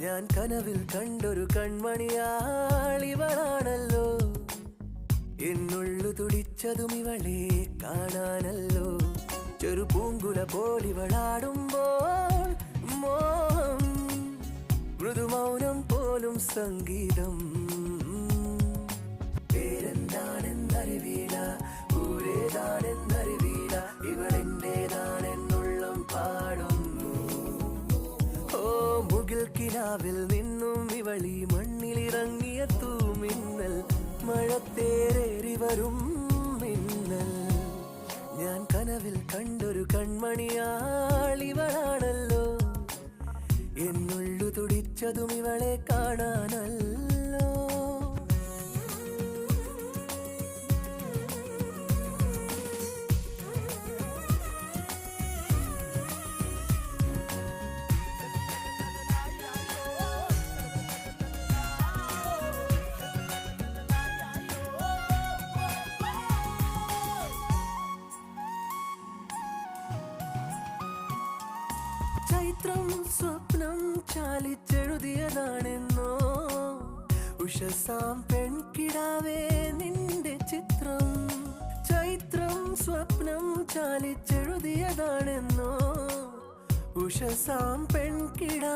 ഞാൻ കനവിൽ കണ്ടൊരു കൺമണിയാളിവളാണല്ലോ. എന്നുള്ളു തുടിച്ചതും ഇവളെ കാണാനല്ലോ. ചെറു പൂങ്കുല പോലിവളാടുമ്പോൾ മോഹം, മൃദുമൗനം പോലും സംഗീതം. പേരെന്താണെന്നറിവീല, ഊരേതാണെന്നറിവീല, ഇവളെന്റേതാണെന്നുള്ളം പാടുന്നു. ഓ മുകിൽ കിനാവിൽ നിന്നും ഇവളി മണ്ണിലിറങ്ങിയ തൂമിന്നൽ, മഴത്തേരേറി വരും മിന്നൽ. ഞാൻ കനവിൽ കണ്ടൊരു കൺമണിയാളിവളാണല്ലോ. എന്നുള്ളു തുടിച്ചതും ഇവളെ കാണാനല്ലോ. ചൈത്രം സ്വപ്നം ചാലിച്ചെഴുതിയതാണെന്നോ, ഉഷസാം പെൺകിടാവേ നിന്റെ ചിത്രം. ചൈത്രം സ്വപ്നം ചാലിച്ചെഴുതിയതാണെന്നോ, ഉഷസാം പെൺകിടാ